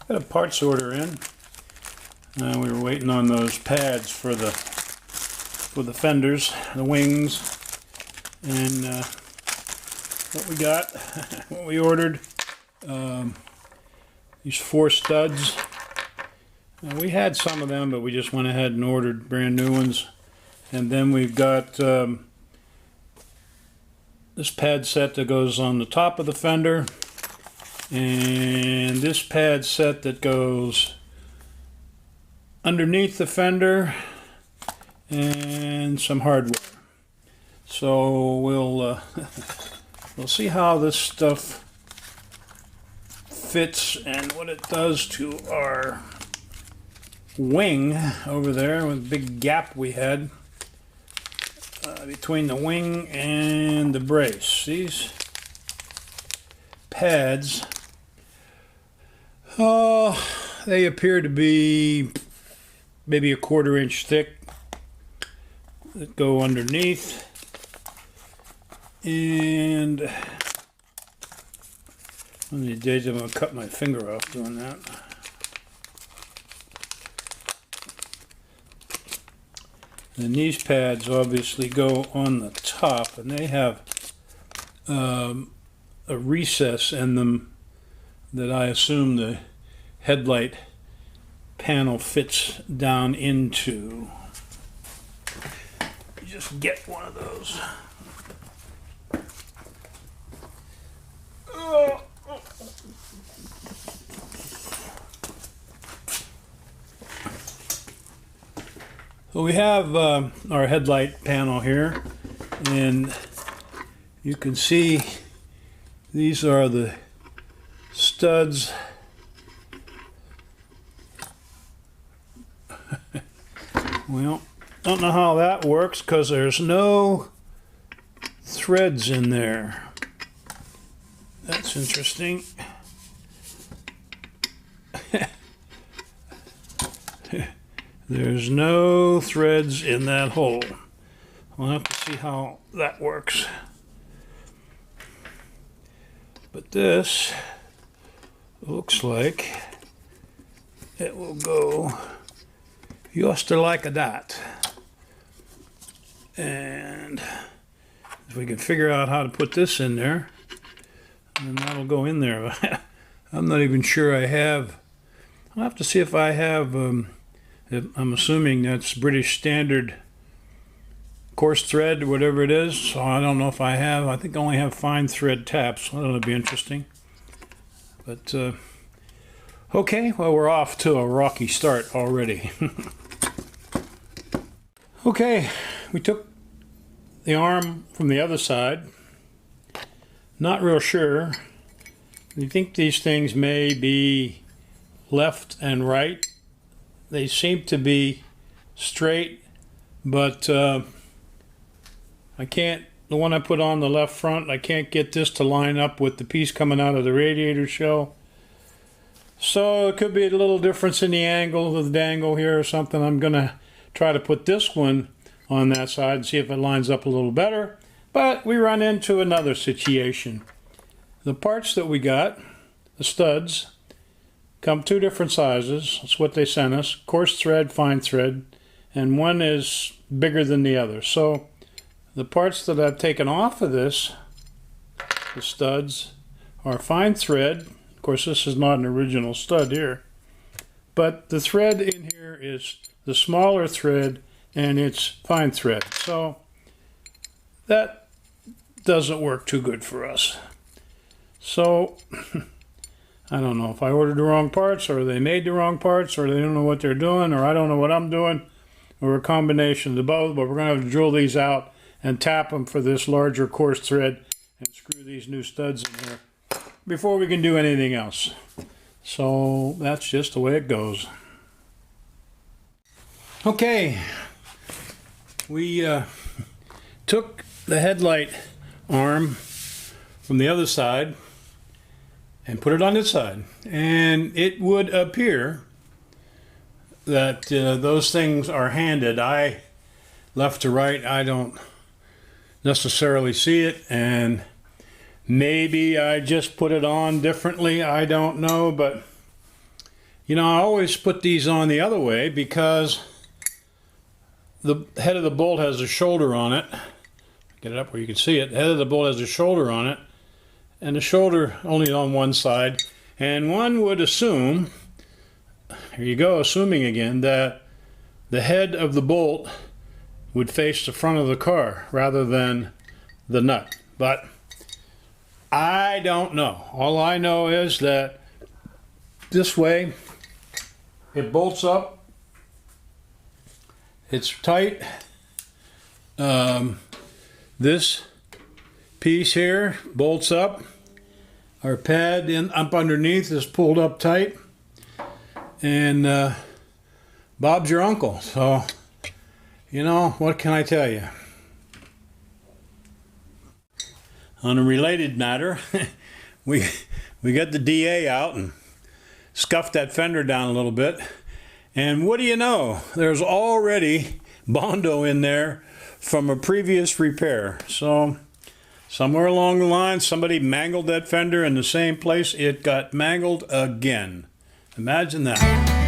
Got a parts order in. We were waiting on those pads for the fenders, the wings, and what we got, what we ordered. These 4 studs. We had some of them, but we just went ahead and ordered brand new ones. And then we've got this pad set that goes on the top of the fender, and this pad set that goes underneath the fender, and some hardware. So we'll see how this stuff fits and what it does to our wing over there with the big gap we had between the wing and the brace. These pads, they appear to be maybe a 1/4 inch thick that go underneath, and one of these days I'm going to cut my finger off doing that. And these pads obviously go on the top, and they have a recess in them that I assume the headlight panel fits down into. You just get one of those. So we have our headlight panel here, and you can see these are the studs. Well, don't know how that works because there's no threads in there. That's interesting. There's no threads in that hole. We'll have to see how that works. But this looks like it will go just like that. And if we can figure out how to put this in there, then that'll go in there. I'm not even sure I have. I'll have to see if I have. I'm assuming that's British Standard coarse thread, whatever it is. So I don't know if I have. I think I only have fine thread taps. Well, that'll be interesting. But okay, well, we're off to a rocky start already. Okay, we took the arm from the other side. Not real sure. I think these things may be left and right. They seem to be straight, but I can't, the one I put on the left front, I can't get this to line up with the piece coming out of the radiator shell. So it could be a little difference in the angle of the dangle here or something. I'm going to try to put this one on that side and see if it lines up a little better. But we run into another situation. The parts that we got, the studs, come 2 different sizes. That's what they sent us. Coarse thread, fine thread. And one is bigger than the other. So the parts that I've taken off of this, the studs, are fine thread. Of course, this is not an original stud here. But the thread in here is the smaller thread, and it's fine thread. So that doesn't work too good for us. So I don't know if I ordered the wrong parts, or they made the wrong parts, or they don't know what they're doing, or I don't know what I'm doing, or a combination of the both. But we're going to have to drill these out and tap them for this larger coarse thread and screw these new studs in here before we can do anything else. So that's just the way it goes. Okay, we took the headlight arm from the other side and put it on this side, and it would appear that those things are handed. I left to right, I don't necessarily see it, and maybe I just put it on differently, I don't know, but You know, I always put these on the other way because the head of the bolt has a shoulder on it. Get it up where you can see it. The head of the bolt has a shoulder on it, and the shoulder only on one side. And one would assume, here you go, assuming again, that the head of the bolt would face the front of the car rather than the nut. But I don't know. All I know is that this way it bolts up. It's tight. This piece here bolts up. Our pad up underneath is pulled up tight. And Bob's your uncle. So, you know, what can I tell you? On a related matter, we got the DA out and scuffed that fender down a little bit. And what do you know? There's already Bondo in there from a previous repair. So somewhere along the line, somebody mangled that fender in the same place. It got mangled again. Imagine that.